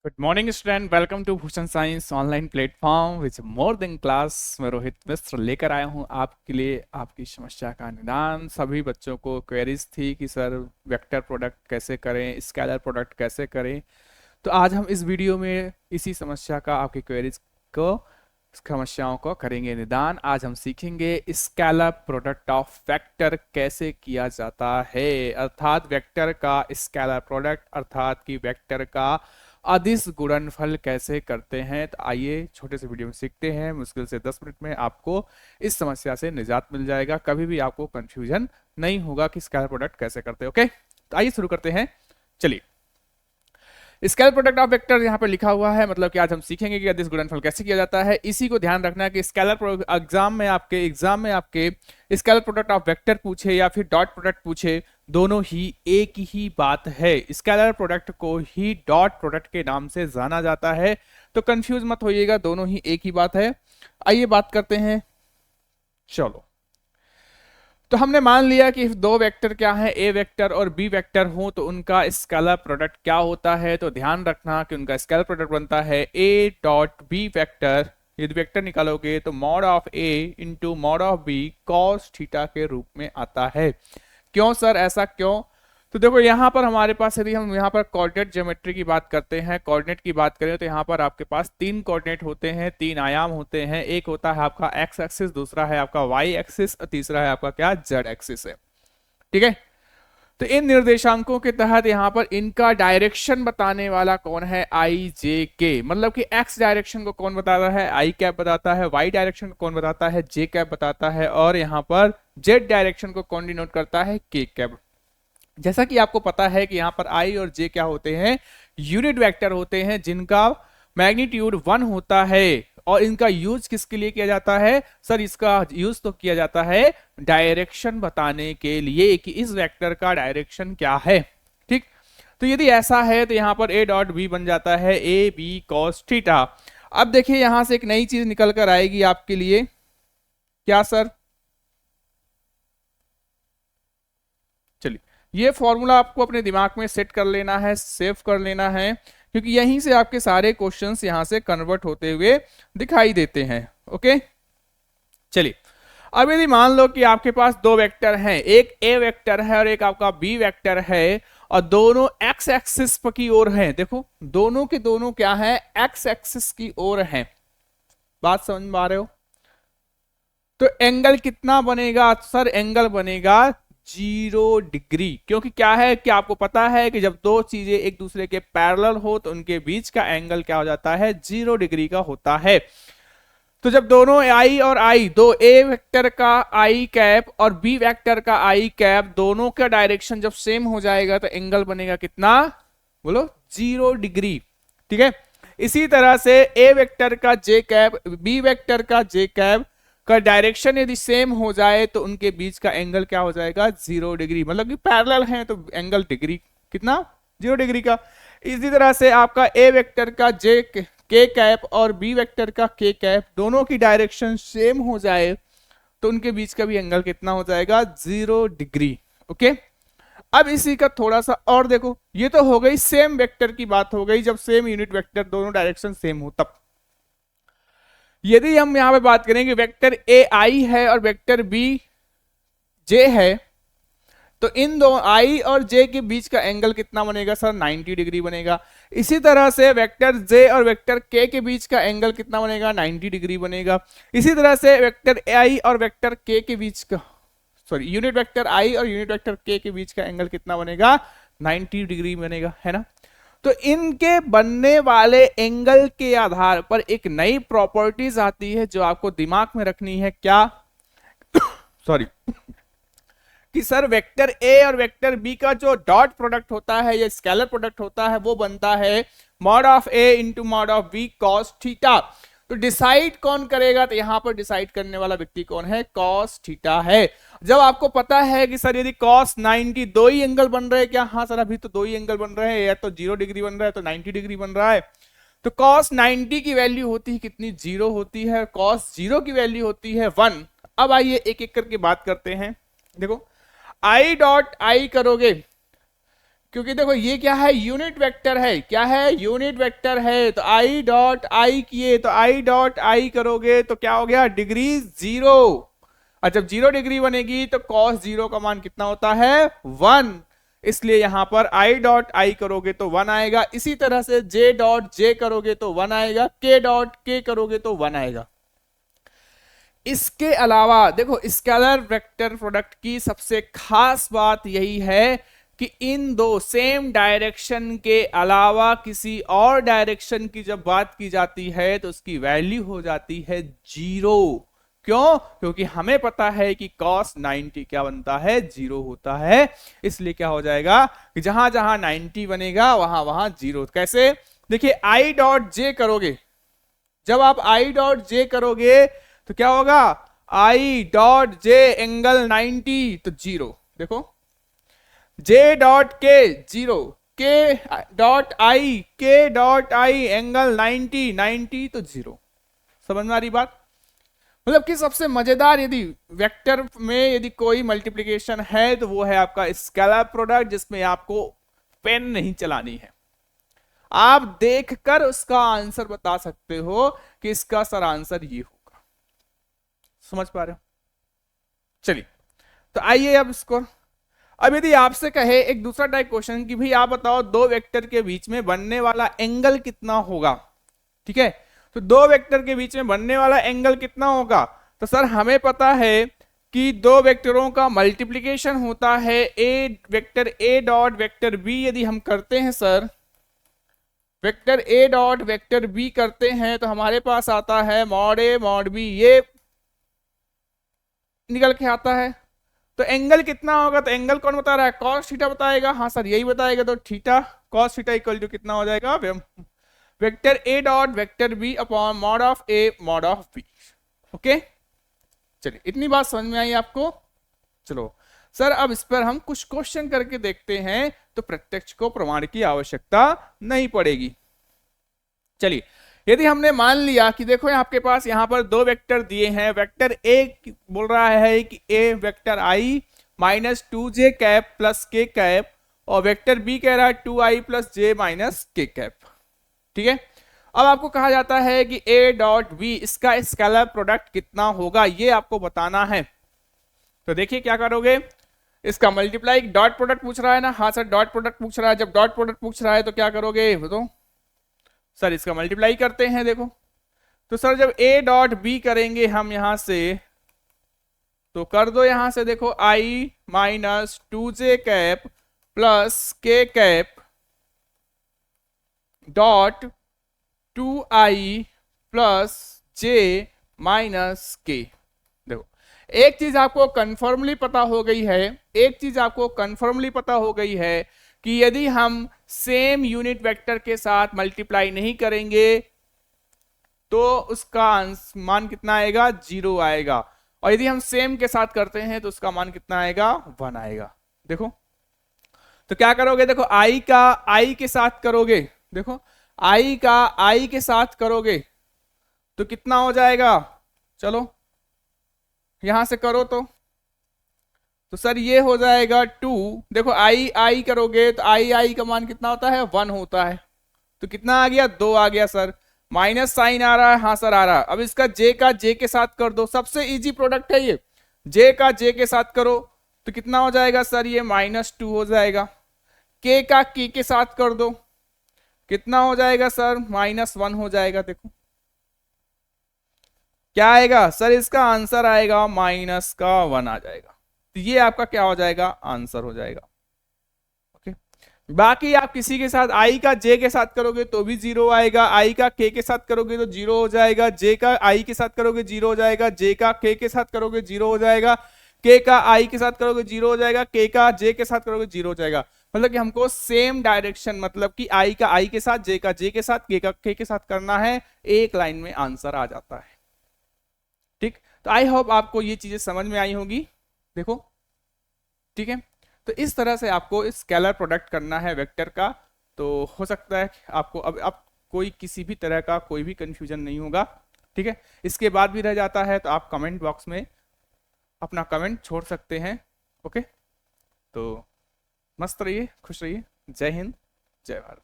Good morning student, welcome to Bhushan science online platform which more than class. मैं रोहित मिश्र लेकर आया हूं आपके लिए आपकी समस्या का निदान। सभी बच्चों को क्वेरीज थी कि सर वेक्टर प्रोडक्ट कैसे करें, स्केलर प्रोडक्ट कैसे करें। तो आज हम इस वीडियो में इसी समस्या का आपकी क्वेरीज को समस्याओं को करेंगे निदान। आज हम सीखेंगे स्केलर प्रोडक्ट ऑफ वेक्टर कैसे किया जाता है, अर्थात वेक्टर का स्केलर प्रोडक्ट अर्थात कि वेक्टर का अदिश गुणनफल कैसे करते हैं। तो आइए छोटे से वीडियो में सीखते हैं। मुश्किल से 10 मिनट में आपको इस समस्या से निजात मिल जाएगा, कभी भी आपको कंफ्यूजन नहीं होगा कि स्केलर प्रोडक्ट कैसे करते हैं। ओके, तो आइए शुरू करते हैं। चलिए, स्केलर प्रोडक्ट ऑफ वेक्टर यहाँ पे लिखा हुआ है, मतलब कि आज हम सीखेंगे कि अदिश गुणनफल कैसे किया जाता है। इसी को ध्यान रखना है कि स्केलर एग्जाम में आपके स्केलर प्रोडक्ट ऑफ वेक्टर पूछे या फिर डॉट प्रोडक्ट पूछे, दोनों ही एक ही बात है। स्केलर प्रोडक्ट को ही डॉट प्रोडक्ट के नाम से जाना जाता है, तो कंफ्यूज मत होइएगा, दोनों ही एक ही बात है। आइए बात करते हैं। चलो, तो हमने मान लिया कि दो वेक्टर क्या है, ए वेक्टर और बी वेक्टर हो, तो उनका स्केलर प्रोडक्ट क्या होता है। तो ध्यान रखना कि उनका स्केलर प्रोडक्ट बनता है ए डॉट बी वेक्टर। यदि वेक्टर निकालोगे तो mod of A into mod of B cos theta के रूप में आता है। क्यों सर, ऐसा क्यों? तो देखो यहाँ पर हमारे पास, यदि हम यहाँ पर कोऑर्डिनेट ज्योमेट्री की बात करते हैं, कोऑर्डिनेट की बात करें, तो यहाँ पर आपके पास तीन कोऑर्डिनेट होते हैं, तीन आयाम होते हैं। एक होता है आपका एक्स एक्सिस, दूसरा है आपका वाई एक्सिस और तीसरा है आपका क्या, जेड एक्सिस है। ठीक है, तो इन निर्देशांकों के तहत यहाँ पर इनका डायरेक्शन बताने वाला कौन है, आई जे के। मतलब कि एक्स डायरेक्शन को कौन बताता है, आई कैप बताता है। वाई डायरेक्शन को कौन बताता है, जे कैप बताता है। और यहाँ पर जेड डायरेक्शन को कौन डिनोट करता है, के कैप। जैसा कि आपको पता है कि यहाँ पर आई और जे क्या होते हैं, यूनिट वेक्टर होते हैं, जिनका मैग्नीट्यूड 1 होता है। और इनका यूज किसके लिए किया जाता है सर? इसका यूज तो किया जाता है डायरेक्शन बताने के लिए कि इस वेक्टर का डायरेक्शन क्या है। ठीक, तो यदि ऐसा है तो यहाँ पर ए डॉट बी बन जाता है ए बी कॉस थीटा। अब देखिए यहां से एक नई चीज निकल कर आएगी आपके लिए, क्या सर? चलिए, ये फॉर्मूला आपको अपने दिमाग में सेट कर लेना है, सेव कर लेना है, क्योंकि यहीं से आपके सारे क्वेश्चंस यहां से कन्वर्ट होते हुए दिखाई देते हैं। ओके, चलिए, अब यदि मान लो कि आपके पास दो वेक्टर हैं, एक ए वेक्टर है और एक आपका बी वेक्टर है, और दोनों एक्स एक्सिस की ओर हैं। देखो, दोनों के दोनों क्या है, एक्स एक्सिस की ओर हैं। बात समझ में आ रहे हो? तो एंगल कितना बनेगा सर? एंगल बनेगा 0 डिग्री। क्योंकि क्या है कि आपको पता है कि जब दो चीजें एक दूसरे के पैरेलल हो तो उनके बीच का एंगल क्या हो जाता है, 0 डिग्री का होता है। तो जब दोनों आई और आई, दो ए वेक्टर का आई कैप और बी वेक्टर का आई कैप, दोनों का डायरेक्शन जब सेम हो जाएगा तो एंगल बनेगा कितना, बोलो, 0 डिग्री। ठीक है, इसी तरह से ए वेक्टर का जे कैप, बी वेक्टर का जे कैप का डायरेक्शन यदि सेम हो जाए तो उनके बीच का एंगल क्या हो जाएगा, 0 डिग्री। मतलब कि पैरेलल है तो एंगल डिग्री कितना, 0 डिग्री का। इसी तरह से आपका ए वेक्टर का जे के कैप और बी वेक्टर का के कैप, दोनों की डायरेक्शन सेम हो जाए तो उनके बीच का भी एंगल कितना हो जाएगा, 0 डिग्री। ओके, अब इसी का थोड़ा सा और देखो, ये तो हो गई सेम वेक्टर की बात हो गई, जब सेम यूनिट वेक्टर दोनों डायरेक्शन सेम हो तब। यदि हम यहां पे बात करेंगे वेक्टर ए आई है और वेक्टर बी जे है, तो इन दो आई और जे के बीच का एंगल कितना बनेगा सर, 90 डिग्री बनेगा। इसी तरह से वेक्टर जे और वेक्टर के बीच का एंगल कितना बनेगा, 90 डिग्री बनेगा। इसी तरह से वेक्टर आई और वेक्टर के बीच का, सॉरी, यूनिट वेक्टर आई और यूनिट वेक्टर के बीच का एंगल कितना बनेगा, 90 डिग्री बनेगा, है ना। तो इनके बनने वाले एंगल के आधार पर एक नई प्रॉपर्टीज आती है जो आपको दिमाग में रखनी है, क्या सॉरी, कि सर वेक्टर ए और वेक्टर बी का जो डॉट प्रोडक्ट होता है या स्केलर प्रोडक्ट होता है वो बनता है mod of A into mod of B cos theta. तो डिसाइड कौन करेगा, तो यहां पर डिसाइड करने वाला व्यक्ति कौन है, कॉस थीटा है। जब आपको पता है कि सर यदि कॉस 90, दो ही एंगल बन रहे हैं क्या, हाँ सर अभी तो दो ही एंगल बन रहे हैं, या तो 0 डिग्री बन रहा है तो 90 डिग्री बन रहा है। तो कॉस 90 की वैल्यू होती है कितनी, 0 होती है। कॉस 0 की वैल्यू होती है 1। अब आइए एक एक करके बात करते हैं। देखो, आई डॉट आई करोगे क्योंकि देखो ये क्या है, यूनिट वेक्टर है, क्या है, यूनिट वेक्टर है। तो आई डॉट आई किए, तो आई डॉट आई करोगे तो क्या हो गया, डिग्री 0। और जब 0 डिग्री बनेगी तो cos 0 का मान कितना होता है, 1। इसलिए यहां पर आई डॉट आई करोगे तो 1 आएगा। इसी तरह से जे डॉट जे करोगे तो 1 आएगा, के डॉट के करोगे तो 1 आएगा। इसके अलावा देखो स्केलर वेक्टर प्रोडक्ट की सबसे खास बात यही है कि इन दो सेम डायरेक्शन के अलावा किसी और डायरेक्शन की जब बात की जाती है तो उसकी वैल्यू हो जाती है 0। क्यों? क्योंकि हमें पता है कि cos 90 क्या बनता है, 0 होता है। इसलिए क्या हो जाएगा कि जहां जहां 90 बनेगा वहां वहां 0। कैसे? देखिए आई डॉट जे करोगे, जब आप आई डॉट जे करोगे तो क्या होगा, आई डॉट जे एंगल 90 तो 0। देखो जे डॉट के 0, के डॉट आई एंगल 90 तो 0। समझ में आ रही बात? मतलब कि सबसे मजेदार यदि वेक्टर में यदि कोई मल्टीप्लिकेशन है तो वो है आपका स्केलर प्रोडक्ट, जिसमें आपको पेन नहीं चलानी है, आप देखकर उसका आंसर बता सकते हो कि इसका सर आंसर ये होगा। समझ पा रहे हो? चलिए तो आइए अब इसको, अब यदि आपसे कहे एक दूसरा टाइप क्वेश्चन कि भाई आप बताओ दो वेक्टर के बीच में बनने वाला एंगल कितना होगा। ठीक है, तो दो वेक्टर के बीच में बनने वाला एंगल कितना होगा, तो सर हमें पता है कि दो वेक्टरों का मल्टीप्लिकेशन होता है A vector A dot vector B. यदि हम करते हैं sir vector A dot vector B करते हैं तो हमारे पास आता है मॉड ए मॉड बी, ये निकल के आता है। तो एंगल कितना होगा, तो एंगल कौन बता रहा है, cos थीटा बताएगा। हाँ सर यही बताएगा, तो theta cos theta equal to कितना हो जाएगा, vector A dot vector B upon mod of A mod of B. Okay चलिए इतनी बात समझ में आई आपको। चलो सर अब इस पर हम कुछ क्वेश्चन करके देखते हैं, तो प्रत्यक्ष को प्रमाण की आवश्यकता नहीं पड़ेगी। चलिए यदि हमने मान लिया कि देखो आपके पास यहां पर दो वेक्टर दिए हैं, वेक्टर ए बोल रहा है कि ए वेक्टर आई minus 2j cap plus K cap, और वेक्टर बी कह रहा है 2i प्लस जे माइनस के कैप। ठीक है, अब आपको कहा जाता है कि a डॉट बी इसका स्केलर प्रोडक्ट कितना होगा, ये आपको बताना है। तो देखिए क्या करोगे, इसका मल्टीप्लाई, डॉट प्रोडक्ट पूछ रहा है ना, हाँ सर डॉट प्रोडक्ट पूछ रहा है। जब डॉट प्रोडक्ट पूछ रहा है तो क्या करोगे, तो सर इसका मल्टीप्लाई करते हैं। देखो तो सर जब a डॉट बी करेंगे हम यहां से, तो कर दो यहां से, देखो i minus 2j cap plus K cap dot 2i plus j minus K. देखो एक चीज आपको कंफर्मली पता हो गई है, एक चीज आपको कंफर्मली पता हो गई है कि यदि हम सेम यूनिट वेक्टर के साथ मल्टीप्लाई नहीं करेंगे तो उसका मान कितना आएगा, 0 आएगा। और यदि हम सेम के साथ करते हैं तो उसका मान कितना आएगा, 1 आएगा। देखो तो क्या करोगे, देखो i का i के साथ करोगे, देखो i का i के साथ करोगे तो कितना हो जाएगा, चलो यहां से करो तो सर ये हो जाएगा 2। देखो i करोगे तो i का मान कितना होता है, 1 होता है। तो कितना आ गया, 2 आ गया। सर माइनस साइन आ रहा है, हाँ सर आ रहा है। अब इसका j का j के साथ कर दो, सबसे इजी प्रोडक्ट है ये, j का j के साथ करो तो कितना हो जाएगा सर, ये -2 हो जाएगा। k का k के साथ कर दो, कितना हो जाएगा सर, -1 हो जाएगा। देखो क्या आएगा सर, इसका आंसर आएगा -1 आ जाएगा। तो ये आपका क्या हो जाएगा, आंसर हो जाएगा। ओके, बाकी आप किसी के साथ i का j के साथ करोगे तो भी 0 आएगा, i का k के साथ करोगे तो 0 हो जाएगा, j का i के साथ करोगे 0 हो जाएगा, j का k के साथ करोगे 0 हो जाएगा, k का i के साथ करोगे 0 हो जाएगा, k का j के साथ करोगे 0 हो जाएगा। मतलब कि हमको सेम डायरेक्शन, मतलब कि i का i के साथ, j का j के साथ, k का k के साथ करना है, एक लाइन में आंसर आ जाता है। ठीक, तो आई होप आपको ये चीजें समझ में आई होगी। देखो ठीक है, तो इस तरह से आपको स्केलर प्रोडक्ट करना है वेक्टर का। तो हो सकता है कि आपको अब कोई किसी भी तरह का कोई भी कंफ्यूजन नहीं होगा। ठीक है, इसके बाद भी रह जाता है तो आप कमेंट बॉक्स में अपना कमेंट छोड़ सकते हैं। ओके, तो मस्त रहिए, खुश रहिए। जय हिंद, जय भारत।